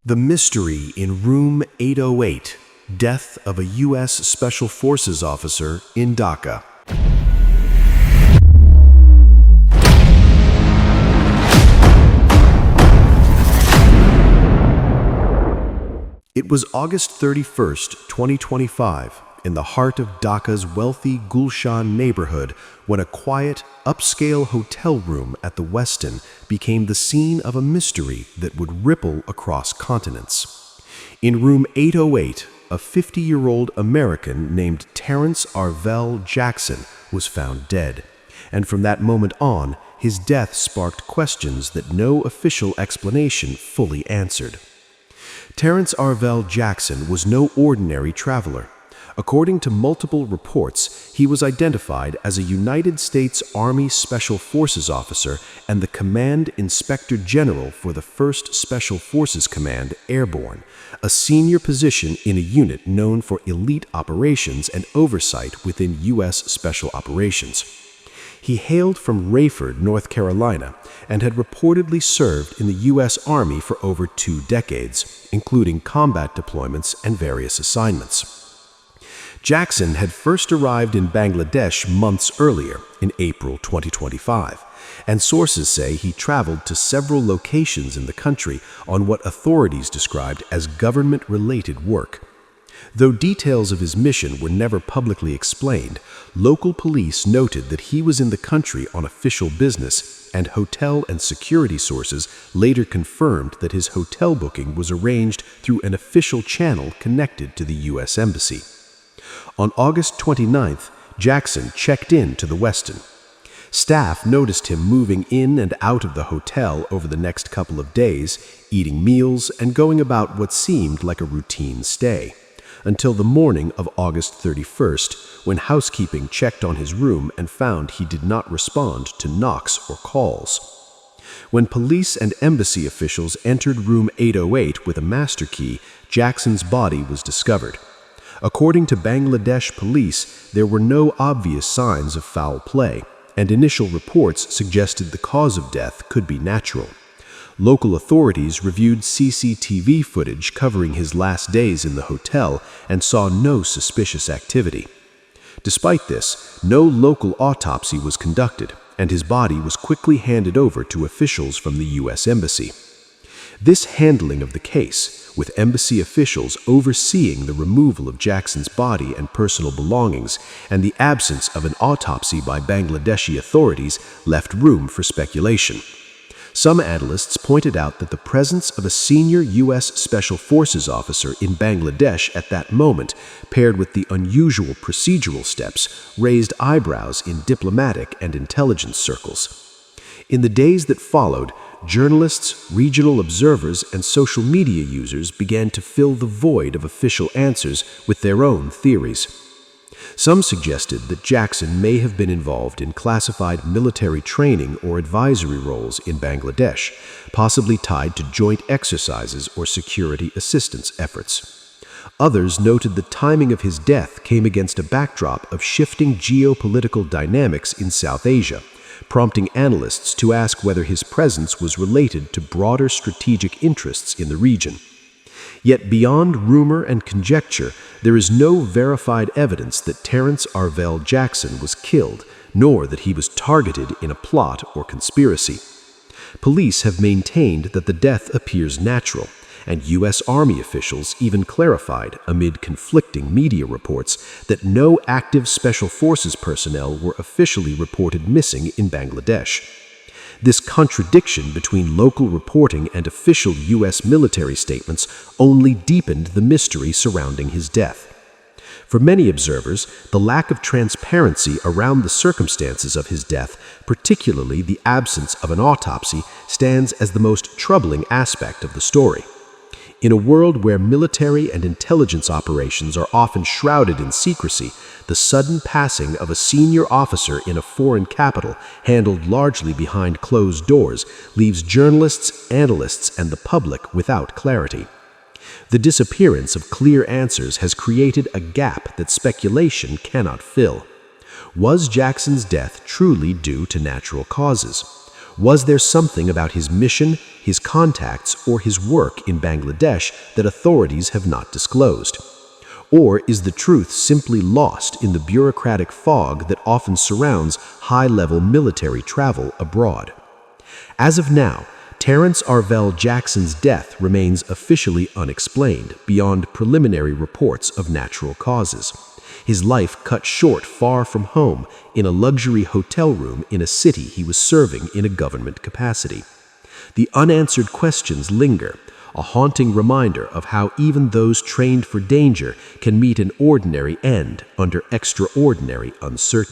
The mystery in room 808, death of a U.S. Special Forces officer in Dhaka. It was August 31st, 2025, in the heart of Dhaka's wealthy Gulshan neighborhood, when a quiet, upscale hotel room at the Westin became the scene of a mystery that would ripple across continents. In room 808, a 50-year-old American named Terrence Arvelle Jackson was found dead, and from that moment on, his death sparked questions that no official explanation fully answered. Terrence Arvelle Jackson was no ordinary traveler. According to multiple reports, he was identified as a United States Army Special Forces officer and the Command Inspector General for the 1st Special Forces Command Airborne, a senior position in a unit known for elite operations and oversight within U.S. Special Operations. He hailed from Rayford, North Carolina, and had reportedly served in the U.S. Army for over 2 decades, including combat deployments and various assignments. Jackson had first arrived in Bangladesh months earlier, in April 2025, and sources say he traveled to several locations in the country on what authorities described as government-related work. Though details of his mission were never publicly explained, local police noted that he was in the country on official business, and hotel and security sources later confirmed that his hotel booking was arranged through an official channel connected to the U.S. Embassy. On August 29th, Jackson checked in to the Westin. Staff noticed him moving in and out of the hotel over the next couple of days, eating meals and going about what seemed like a routine stay, until the morning of August 31st, when housekeeping checked on his room and found he did not respond to knocks or calls. When police and embassy officials entered room 808 with a master key, Jackson's body was discovered. According to Bangladesh police, there were no obvious signs of foul play, and initial reports suggested the cause of death could be natural. Local authorities reviewed CCTV footage covering his last days in the hotel and saw no suspicious activity. Despite this, no local autopsy was conducted, and his body was quickly handed over to officials from the U.S. Embassy. This handling of the case, with embassy officials overseeing the removal of Jackson's body and personal belongings, and the absence of an autopsy by Bangladeshi authorities, left room for speculation. Some analysts pointed out that the presence of a senior U.S. Special Forces officer in Bangladesh at that moment, paired with the unusual procedural steps, raised eyebrows in diplomatic and intelligence circles. In the days that followed, journalists, regional observers, and social media users began to fill the void of official answers with their own theories. Some suggested that Jackson may have been involved in classified military training or advisory roles in Bangladesh, possibly tied to joint exercises or security assistance efforts. Others noted the timing of his death came against a backdrop of shifting geopolitical dynamics in South Asia, prompting analysts to ask whether his presence was related to broader strategic interests in the region. Yet beyond rumor and conjecture, there is no verified evidence that Terrence Arvelle Jackson was killed, nor that he was targeted in a plot or conspiracy. Police have maintained that the death appears natural, and U.S. Army officials even clarified, amid conflicting media reports, that no active Special Forces personnel were officially reported missing in Bangladesh. This contradiction between local reporting and official U.S. military statements only deepened the mystery surrounding his death. For many observers, the lack of transparency around the circumstances of his death, particularly the absence of an autopsy, stands as the most troubling aspect of the story. In a world where military and intelligence operations are often shrouded in secrecy, the sudden passing of a senior officer in a foreign capital, handled largely behind closed doors, leaves journalists, analysts, and the public without clarity. The disappearance of clear answers has created a gap that speculation cannot fill. Was Jackson's death truly due to natural causes? Was there something about his mission, his contacts, or his work in Bangladesh that authorities have not disclosed? Or is the truth simply lost in the bureaucratic fog that often surrounds high-level military travel abroad? As of now, Terrence Arvelle Jackson's death remains officially unexplained beyond preliminary reports of natural causes. His life cut short far from home in a luxury hotel room in a city he was serving in a government capacity. The unanswered questions linger, a haunting reminder of how even those trained for danger can meet an ordinary end under extraordinary uncertainty.